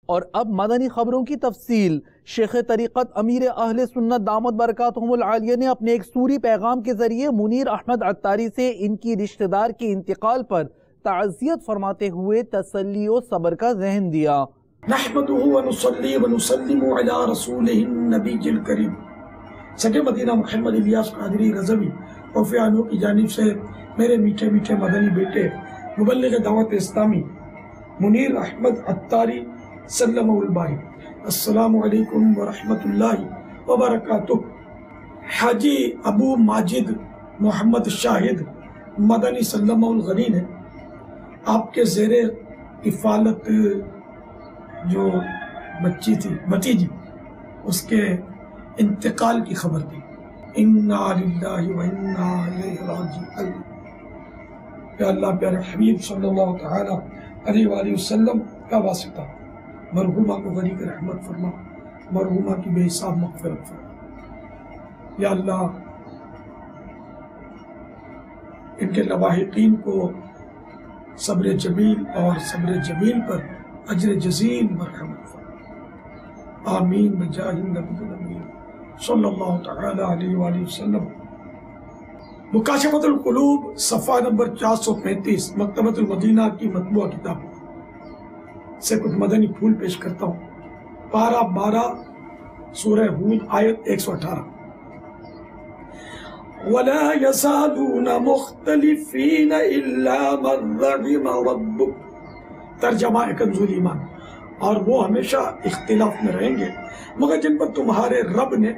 اور اب مدنی خبروں کی تفصیل۔ شیخ طریقت امیر اہل سنت دامت برکاتہم العالیہ نے اپنے ایک سوری پیغام کے ذریعے منیر احمد عطاری سے ان کی رشتہ دار کے انتقال پر تعزیت فرماتے ہوئے تسلی و صبر کا ذہن دیا۔ نحمدہ ونصلی ونسلم علی رسولہ النبی الکریم۔ سکے مدینہ محمد الیاس قادری رضوی وفیانو کی جانب سے میرے میٹھے میٹھے مدنی بیٹے مبلغ دعوت اسلامی منیر احمد عطاری سلمہ الباری، السلام علیکم ورحمۃ اللہ وبرکاتہ۔ حاجی ابو ماجد محمد شاہد مدنی سلمہ الغنی نے آپ کے زیر کفالت جو بچی تھی بھتیجی اس کے انتقال کی خبر دی۔ انا للہ و انا الیہ راجعون۔ یا اللہ پیارے حبیب صلی اللہ تعالی علیہ وآلہ وسلم کا واسطہ مرحومہ کو غریق رحمت فرما، مرحومہ کی بے حساب مغفرت فرما۔ یا اللہ ان کے لواحقین کو صبر جمیل اور صبر جمیل پر اجر جزیل مرحمت فرما، آمین بجاہ النبی الامین صلی اللہ تعالی علیہ وآلہ وسلم۔ مکاشفۃ القلوب صفحہ نمبر 435 مکتبۃ المدینہ کی مطبوعہ کتاب سے کچھ مدنی پھول پیش کرتا ہوں۔ پارہ 12 سورہ ہود آیت 118۔ وَلَا يَزَالُونَ مُخْتَلِفِينَ إِلَّا مَنْ رَحِمَ رَبُّكَ۔ ترجمہ کنز ایمان، اور وہ ہمیشہ اختلاف میں رہیں گے مگر جن پر تمہارے رب نے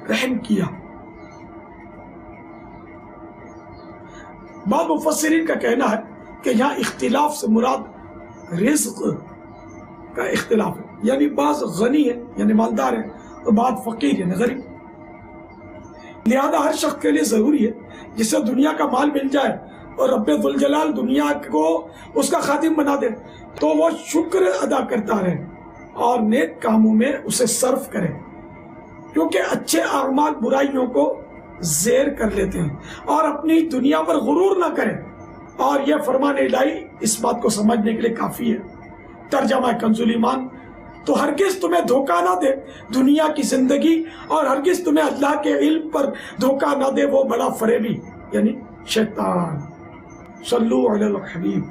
رحم کیا۔ بعض مفسرین کا کہنا ہے کہ یہاں اختلاف سے مراد رزق کا اختلاف ہے، یعنی بعض غنی ہے یعنی مالدار ہے اور بعض فقیر یعنی غریب۔ لہذا ہر شخص کے لیے ضروری ہے جس سے دنیا کا مال مل جائے اور رب ذوالجلال دنیا کو اس کا خادم بنا دے تو وہ شکر ادا کرتا رہے اور نیک کاموں میں اسے صرف کرے، کیونکہ اچھے اعمال برائیوں کو زیر کر لیتے ہیں، اور اپنی دنیا پر غرور نہ کرے، اور یہ فرمان الہی اس بات کو سمجھنے کے لیے کافی ہے۔ ترجمہ کنز ایمان، تو ہرگز تمہیں دھوکہ نہ دے دنیا کی زندگی، اور ہرگز تمہیں اللہ کے علم پر دھوکہ نہ دے وہ بڑا فریبی یعنی شیطان۔ صلو علی الحبیب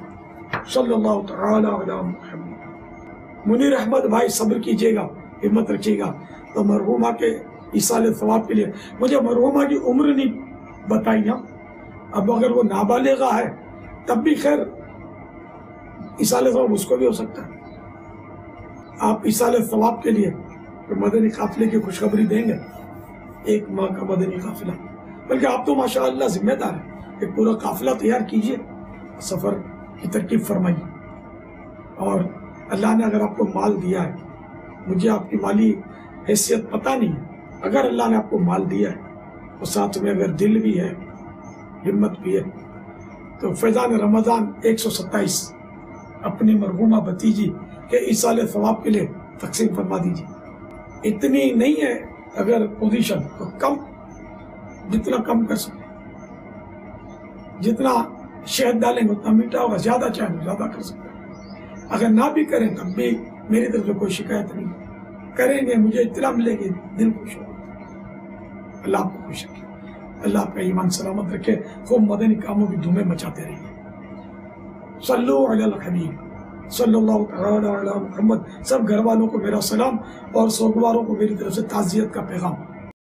صلی اللہ تعالی علی محمد۔ منیر احمد بھائی صبر کیجئے گا، ہمت رکھیے گا۔ تو مرحومہ کے ایصال ثواب کے لیے مجھے مرحومہ کی عمر نہیں بتائی نا، اب اگر وہ نابالغہ ہے تب بھی خیر ایصال ثواب اس کو بھی ہو سکتا ہے۔ آپ ایصال ثواب کے لیے مدنی قافلے کی خوشخبری دیں گے، 1 ماہ کا مدنی قافلہ، بلکہ آپ تو ماشاءاللہ ذمہ دار ہیں، ایک پورا قافلہ تیار کیجئے، سفر کی ترکیب فرمائیے۔ اور اللہ نے اگر آپ کو مال دیا ہے، مجھے آپ کی مالی حیثیت پتہ نہیں ہے، اگر اللہ نے آپ کو مال دیا ہے اور ساتھ میں اگر دل بھی ہے ہمت بھی ہے تو فیضان رمضان 127 اپنی مرحومہ بھتیجی کے ایصال ثواب کے لیے تقسیم فرما دیجیے۔ اتنی نہیں ہے اگر پوزیشن تو کم، جتنا کم کر سکیں، جتنا شہد ڈالیں گے اتنا میٹھا ہوگا، زیادہ چاہیں زیادہ کر سکتے ہیں۔ اگر نہ بھی کریں تب بھی میری طرف سے کوئی شکایت نہیں، کریں گے مجھے اطلاع ملے گی، دل خوش ہوگا۔ اللہ آپ کو خوش رکھے، اللہ آپ کا ایمان سلامت رکھے، خوب مدنی کاموں کی دھومیں مچاتے رہیے۔ صلو علی الحبیب صلی اللہ تعالی علی محمد۔ سب گھر والوں کو میرا سلام اور سوگواروں کو میری طرف سے تعزیت کا پیغام۔